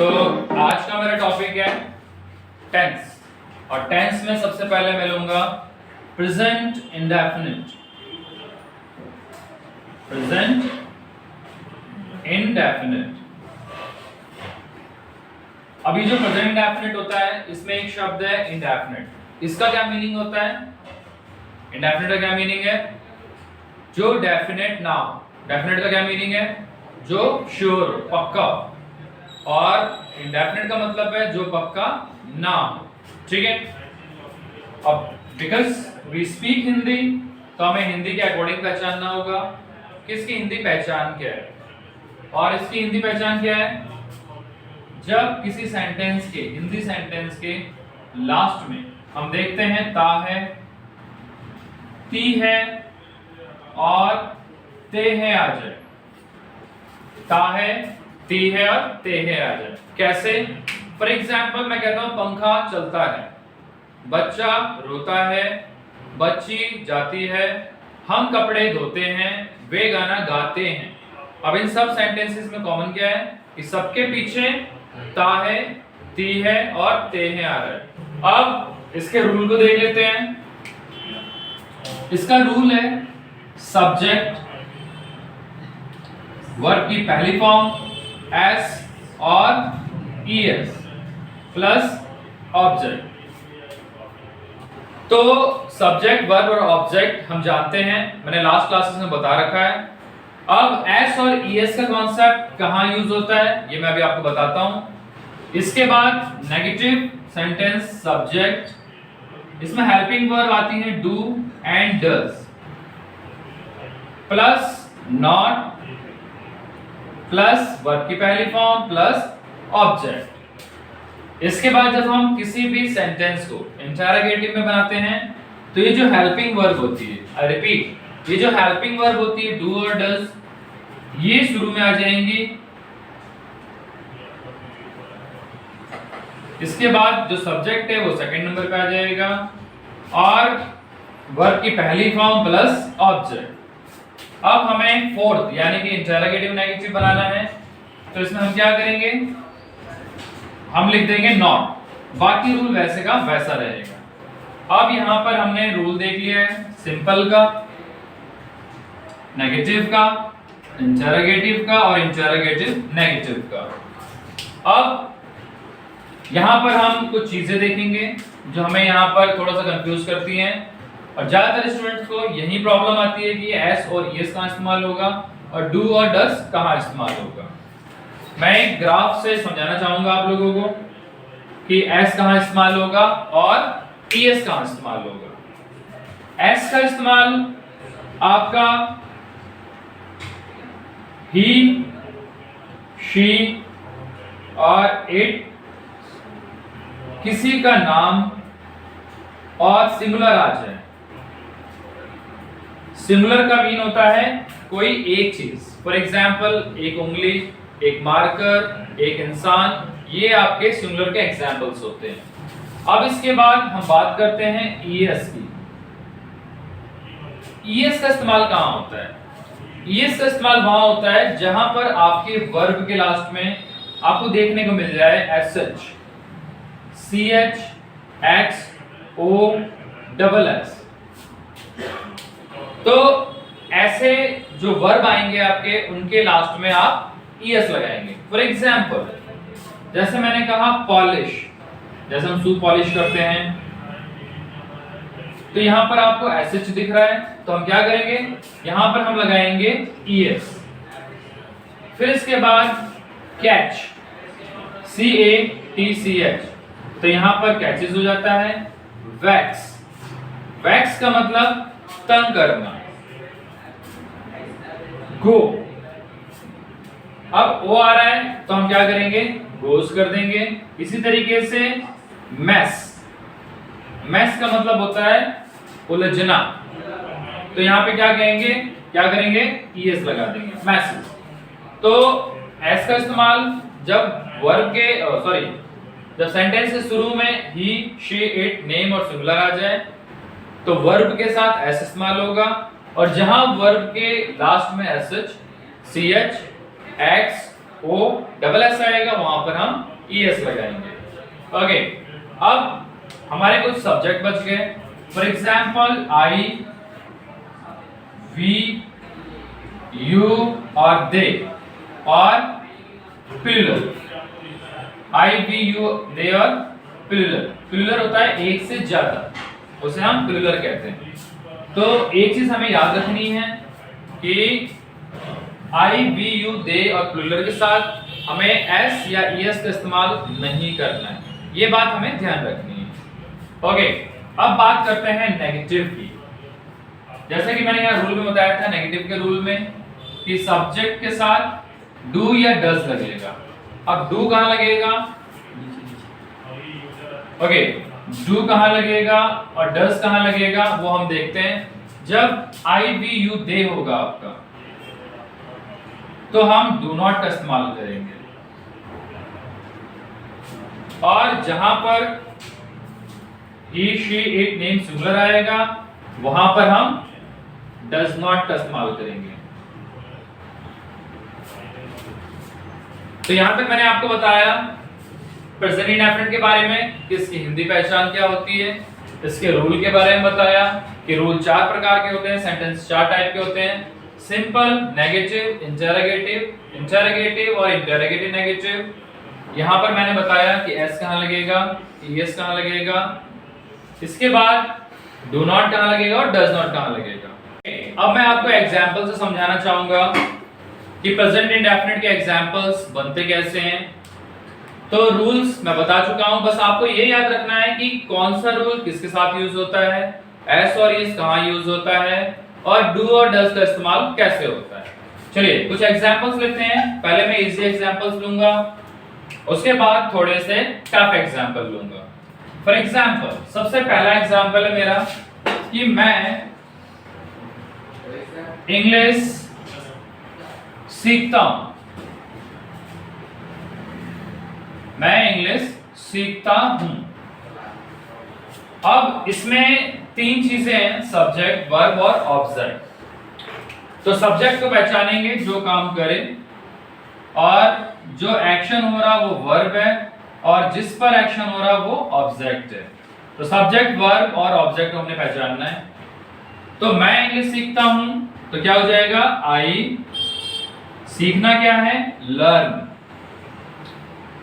तो आज का मेरा टॉपिक है टेंस, और टेंस में सबसे पहले मैं लूंगा प्रेजेंट इंडेफिनिट। Present indefinite. अभी जो प्रेजेंट इंडेफिनिट होता है इसमें एक शब्द है इंडेफिनिट। इसका क्या मीनिंग होता है? इंडेफिनिट का क्या मीनिंग है? जो डेफिनेट ना हो। डेफिनेट का क्या मीनिंग है? जो श्योर, पक्का। और इंडेफिनिट का मतलब है जो पक्का ना हो। ठीक है। अब बिकॉज वी स्पीक हिंदी, तो हमें हिंदी के अकॉर्डिंग पहचानना होगा किसकी हिंदी पहचान क्या है। और इसकी हिंदी पहचान क्या है? जब किसी सेंटेंस के, हिंदी सेंटेंस के लास्ट में हम देखते हैं ता है, ती है और ते है आ जाए। ता है, ती है और ते है आ जाए। कैसे? फॉर एग्जाम्पल मैं कहता हूं पंखा चलता है, बच्चा रोता है, बच्ची जाती है, हम कपड़े धोते हैं, वे गाना गाते हैं। अब इन सब सेंटेंसेस में कॉमन क्या है कि सबके पीछे ता है, ती है और ते है आ रहा है। अब इसके रूल को देख लेते हैं। इसका रूल है सब्जेक्ट, वर्ब की पहली फॉर्म एस और ईएस प्लस ऑब्जेक्ट। तो सब्जेक्ट, वर्ब और ऑब्जेक्ट हम जानते हैं, मैंने लास्ट क्लासेस में बता रखा है। अब एस और ईएस का कॉन्सेप्ट कहां यूज होता है ये मैं अभी आपको बताता हूं। इसके बाद नेगेटिव सेंटेंस सब्जेक्ट, इसमें हेल्पिंग वर्ब आती है do and does, plus not, plus verb की पहली फॉर्म प्लस ऑब्जेक्ट। इसके बाद जब हम किसी भी सेंटेंस को इंटरोगेटिव में बनाते हैं तो ये जो हेल्पिंग वर्ब होती है, आई रिपीट, ये जो हेल्पिंग वर्ब होती है डू और डज, ये शुरू में आ जाएंगी। इसके बाद जो सब्जेक्ट है वो सेकंड नंबर पे आ जाएगा और वर्ब की पहली फॉर्म प्लस ऑब्जेक्ट। अब हमें फोर्थ यानी कि इंटरोगेटिव नेगेटिव बनाना है, तो इसमें हम क्या करेंगे? हम लिख देंगे नॉट, बाकी रूल वैसे का वैसा रहेगा। अब यहां पर हमने रूल देख लिया है सिंपल का, नेगेटिव का, इंटरोगेटिव का और इंटरोगेटिव नेगेटिव का। अब यहां पर हम कुछ चीजें देखेंगे जो हमें यहां पर थोड़ा सा कंफ्यूज करती हैं, और ज्यादातर स्टूडेंट्स को यही प्रॉब्लम आती है कि एस और ईएस कहां इस्तेमाल होगा और डू और डज कहां इस्तेमाल होगा। मैं एक ग्राफ से समझाना चाहूंगा आप लोगों को कि एस कहां इस्तेमाल होगा और ईएस कहां इस्तेमाल होगा। एस का इस्तेमाल आपका ही, शी और इट, किसी का नाम और सिंगुलर आ जाए। सिंगुलर का मीन होता है कोई एक चीज, फॉर एग्जाम्पल एक उंगली, एक मार्कर, एक इंसान, ये आपके सिंगुलर के एग्जाम्पल्स होते हैं। अब इसके बाद हम बात करते हैं ईएस की। ईएस का इस्तेमाल कहां होता है? ईएस का इस्तेमाल वहां होता है जहां पर आपके वर्ब के लास्ट में आपको देखने को मिल जाए एसएच, सीएच, एक्स, ओ, डबल एस। तो ऐसे जो वर्ब आएंगे आपके, उनके लास्ट में आप ईएस लगाएंगे। फॉर एग्जाम्पल जैसे मैंने कहा पॉलिश, जैसे हम शू पॉलिश करते हैं, तो यहां पर आपको एसएच दिख रहा है, तो हम क्या करेंगे? यहां पर हम लगाएंगे ईएस। फिर इसके बाद कैच, CATCH, तो यहां पर कैचेस हो जाता है। वैक्स, वैक्स का मतलब तंग करना। गो, अब ओ आ रहा है तो हम क्या करेंगे? गोस कर देंगे। इसी तरीके से मैस, मैस का मतलब होता है उलझना, तो यहां पे क्या कहेंगे? क्या करेंगे? ईएस लगा देंगे, मैसेज। तो एस का इस्तेमाल जब वर्ब के जब सेंटेंस के शुरू में ही, शी, इट, नेम और सिंगुलर आ जाए तो वर्ब के साथ एस इस्तेमाल होगा, और जहां वर्ब के लास्ट में एसएच, सीएच, एक्स, ओ, डबल एस आएगा वहां पर हम ES लगाएंगे। ओके, अब हमारे कुछ सब्जेक्ट बच गए। For example I, we, you और they और plural. I, we, you, they और प्लूरल। प्लूरल होता है एक से ज्यादा, उसे हम प्लूरल कहते हैं। तो एक चीज हमें याद रखनी है कि I, we, you, they और प्लूरल के साथ हमें s या es का इस्तेमाल नहीं करना है, ये बात हमें ध्यान रखनी है। ओके, अब बात करते हैं नेगेटिव की। जैसे कि मैंने यहाँ रूल में बताया था, नेगेटिव के रूल में कि सब्जेक्ट के साथ डू या डज लगेगा। अब डू कहाँ लगेगा? ओके, डू कहाँ लगेगा और डज कहाँ लगेगा वो हम देखते हैं। जब आई, वी, यू, दे होगा आपका, तो हम डू नॉट का इस्तेमाल करेंगे, और जहां पर ही, शी, इट, नेम सिंगुलर आएगा वहां पर हम डज नॉट का इस्तेमाल करेंगे। तो यहां तक मैंने आपको बताया प्रेजेंट इंडेफिनिट के बारे में कि इसकी हिंदी पहचान क्या होती है, इसके रूल के बारे में बताया कि रूल 4 प्रकार के होते हैं, सेंटेंस 4 टाइप के होते हैं, सिंपल, नेगेटिव, इंटरोगेटिव, इंटरोगेटिव और इंटरोगेटिव नेगेटिव। यहां पर मैंने बताया कि एस कहां लगेगा, एस कहां लगेगा, इसके बाद डू नॉट कहां लगेगा और डज नॉट कहां लगेगा। अब मैं आपको एग्जांपल से समझाना चाहूंगा कि प्रेजेंट इंडेफिनिट के एग्जांपल्स बनते कैसे हैं। तो रूल्स मैं बता चुका हूं, बस आपको ये याद रखना है कि कौन सा रूल किसके साथ यूज होता है, एस और इस कहां यूज होता है, और डू और डज का इस्तेमाल कैसे होता है। चलिए कुछ एग्जांपल्स लेते हैं। पहले मैं इजी एग्जांपल्स लूंगा, उसके बाद थोड़े से टफ एग्जांपल लूंगा। फॉर एग्जांपल सबसे पहला एग्जांपल है मेरा कि मैं इंग्लिश सीखता हूं। मैं इंग्लिश सीखता हूं। अब इसमें 3 चीजें हैं, सब्जेक्ट, वर्ब और ऑब्जेक्ट। तो सब्जेक्ट को पहचानेंगे जो काम करे, और जो एक्शन हो रहा वो वर्ब है, और जिस पर एक्शन हो रहा वो ऑब्जेक्ट है। तो सब्जेक्ट, वर्ब और ऑब्जेक्ट हमने पहचानना है। तो मैं इंग्लिश सीखता हूं, तो क्या हो जाएगा? आई, सीखना क्या है? लर्न।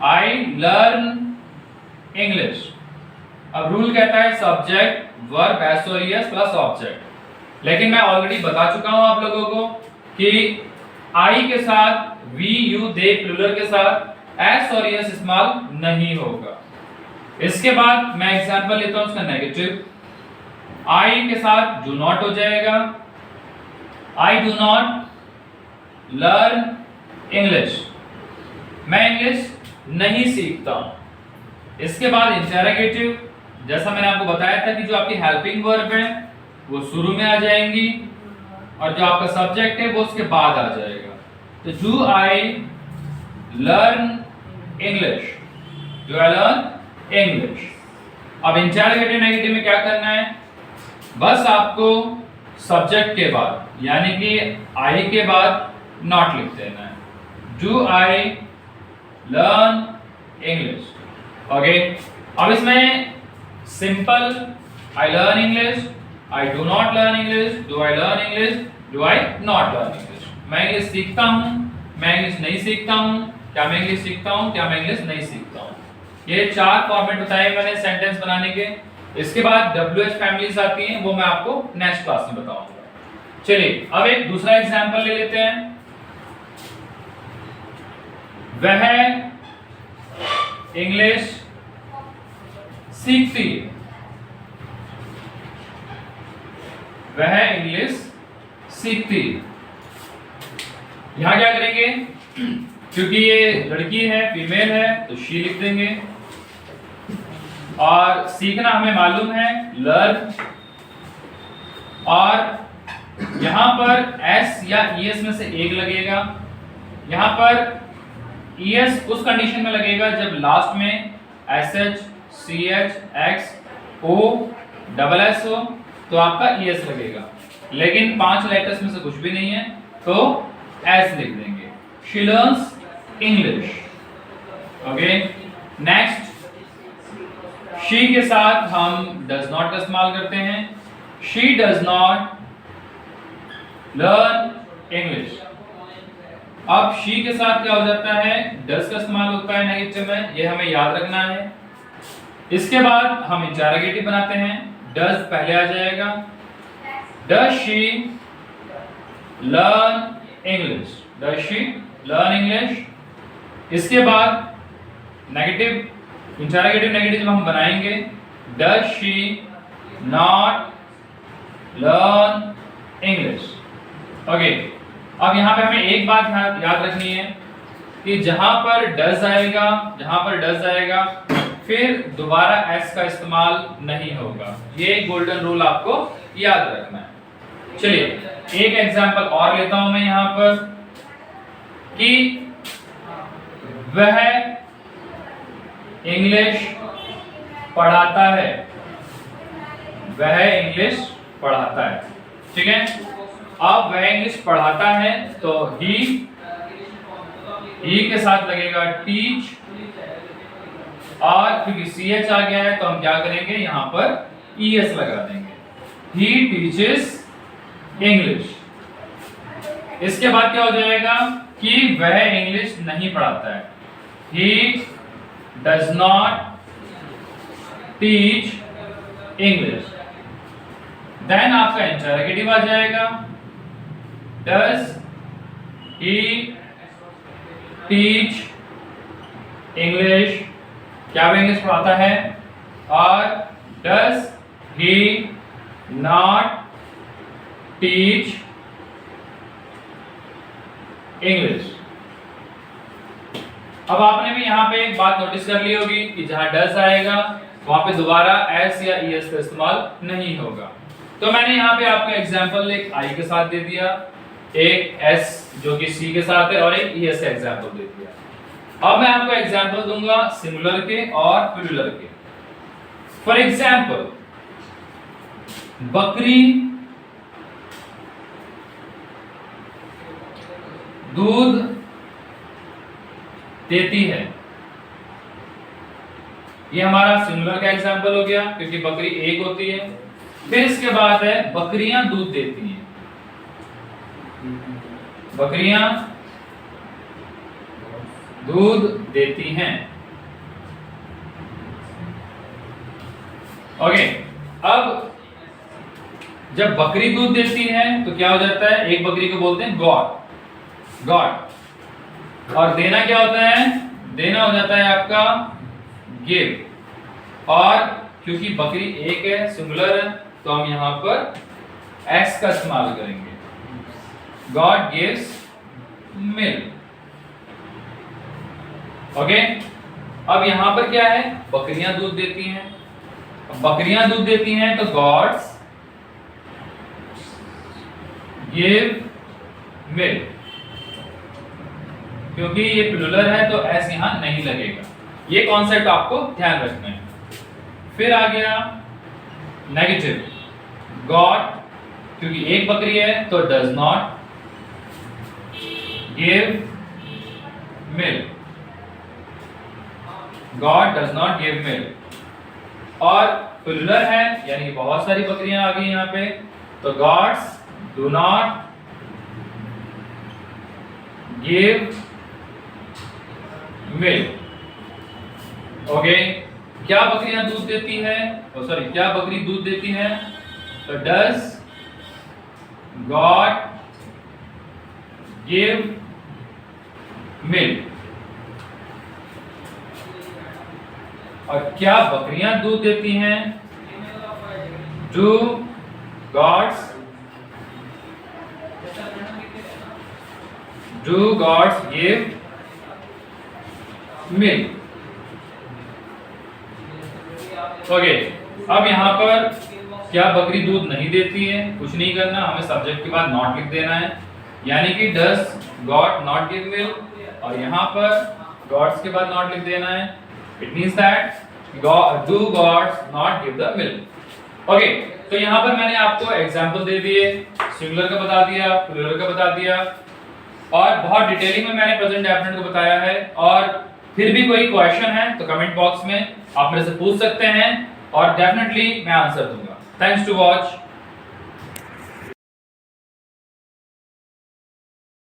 I learn English. अब रूल कहता है सब्जेक्ट, वर्ब, एस और एस प्लस ऑब्जेक्ट। लेकिन मैं ऑलरेडी बता चुका हूं आप लोगों को कि आई के साथ वी, यू, दे, प्लूरल के साथ एस और एस इस्तेमाल नहीं होगा। इसके बाद मैं एग्जांपल लेता हूं उसका नेगेटिव। आई के साथ डू नॉट हो जाएगा, I do not learn English. मैं इंग्लिश नहीं सीखता हूं। इसके बाद इंटरोगेटिव, जैसा मैंने आपको बताया था कि जो आपकी हेल्पिंग वर्ब है वो शुरू में आ जाएंगी, और जो आपका सब्जेक्ट है वो उसके बाद आ जाएगा। तो do I learn English, do I learn English. अब इंटरोगेटिव नेगेटिव में क्या करना है? बस आपको सब्जेक्ट के बाद यानी कि आई के बाद नॉट लिख देना है। Do I learn English. Okay, अब इसमें simple, I learn English, I do not learn English, do I learn English, do I not learn English. मैं इंग्लिश सीखता हूं, मैं इंग्लिश नहीं सीखता हूं, क्या मैं इंग्लिश सीखता हूं, क्या मैं इंग्लिश नहीं सीखता हूं। ये 4 फॉर्मेट बताए मैंने सेंटेंस बनाने के। इसके बाद WH फैमिलीज आती हैं, वो मैं आपको नेक्स्ट क्लास में बताऊंगा। चलिए अब एक दूसरा एग्जांपल ले लेते हैं। वह इंग्लिश सीखती है। वह इंग्लिश सीखती है। यहां क्या करेंगे? क्योंकि ये लड़की है, फीमेल है, तो शी लिख देंगे, और सीखना हमें मालूम है लर्न, और यहां पर एस या ईएस में से एक लगेगा। यहां पर ईएस उस कंडीशन में लगेगा जब लास्ट में एसएच, सीएच, एक्स, ओ, डबल एस हो, तो आपका ईएस लगेगा। लेकिन 5 लेटर्स में से कुछ भी नहीं है तो एस लिख देंगे। She learns English. Okay, next, she के साथ हम डज नॉट का इस्तेमाल करते हैं। She does not learn English. अब शी के साथ क्या हो जाता है, डज का इस्तेमाल होता है नेगेटिव में, ये हमें याद रखना है। इसके बाद हम इंटरोगेटिव बनाते हैं, डज पहले आ जाएगा। Does she learn English, does she learn English. इसके बाद नेगेटिव, इंटरोगेटिव नेगेटिव जब हम बनाएंगे, does she not learn English. Okay, अब यहाँ पे हमें एक बात याद रखनी है कि जहां पर डज आएगा फिर दोबारा एस का इस्तेमाल नहीं होगा। ये गोल्डन रूल आपको याद रखना है। चलिए एक एग्जांपल और लेता हूं मैं यहां पर कि वह इंग्लिश पढ़ाता है, वह इंग्लिश पढ़ाता है। ठीक है, अब वह इंग्लिश पढ़ाता है तो ही के साथ लगेगा टीच, और क्योंकि ch आ गया है तो हम क्या करेंगे, यहां पर es लगा देंगे। He teaches English. इसके बाद क्या हो जाएगा कि वह इंग्लिश नहीं पढ़ाता है, he does not teach English. Then आपका इंटरोगेटिव आ जाएगा, डज ही टीच इंग्लिश, क्या वह इंग्लिश पढ़ाता है, और does he not teach English. अब आपने भी यहां पे एक बात नोटिस कर ली होगी कि जहां डज आएगा वहां पे दोबारा एस या es का इस्तेमाल नहीं होगा। तो मैंने यहाँ पे आपको एग्जाम्पल एक आई के साथ दे दिया, एक एस जो कि सी के साथ है, और एक es का एग्जाम्पल दे दिया। अब मैं आपको एग्जाम्पल दूंगा सिंगुलर के और प्लूरल के। फॉर एग्जाम्पल, बकरी दूध देती है, ये हमारा सिंगुलर का एग्जाम्पल हो गया क्योंकि बकरी एक होती है। फिर इसके बाद है बकरियां दूध देती हैं, बकरियां दूध देती हैं। ओके, अब जब बकरी दूध देती है तो क्या हो जाता है, एक बकरी को बोलते हैं गॉड, और देना क्या होता है, देना हो जाता है आपका गिव, और क्योंकि बकरी एक है, सिंगुलर है, तो हम यहां पर एस का इस्तेमाल करेंगे, गॉड गिव्स मिल्क। ओके, अब यहां पर क्या है, बकरियां दूध देती हैं। बकरियां दूध देती हैं तो गॉड्स गिव मिल्क, क्योंकि ये प्लूरल है तो एस यहां नहीं लगेगा। ये कॉन्सेप्ट आपको ध्यान रखना है। फिर आ गया नेगेटिव, गॉड क्योंकि एक बकरी है तो does not give milk, God does not give milk. और प्लूरल है यानी बहुत सारी बकरियां आ गई यहां पे, तो goats do not give milk. Okay, क्या बकरियां दूध देती है, क्या बकरी दूध देती है, तो डज गॉड गिव मिल्क। और क्या बकरियां दूध देती हैं, do goats give milk. Okay, अब यहां पर क्या बकरी दूध नहीं देती है, कुछ नहीं करना, हमें सब्जेक्ट के बाद नॉट लिख देना है, यानी कि does God not give milk, और यहां पर गॉड्स के बाद नॉट लिख देना है। It means that do goats not give the milk. Okay, तो यहां पर मैंने आपको एग्जांपल दे दिए, सिंगुलर का बता दिया, प्लूरल का बता दिया, और बहुत डिटेलिंग में मैंने प्रेजेंट डेफिनेट को बताया है। और फिर भी कोई क्वेश्चन है तो कमेंट बॉक्स में आप मेरे से पूछ सकते हैं और डेफिनेटली मैं आंसर दूंगा। Thanks to watch.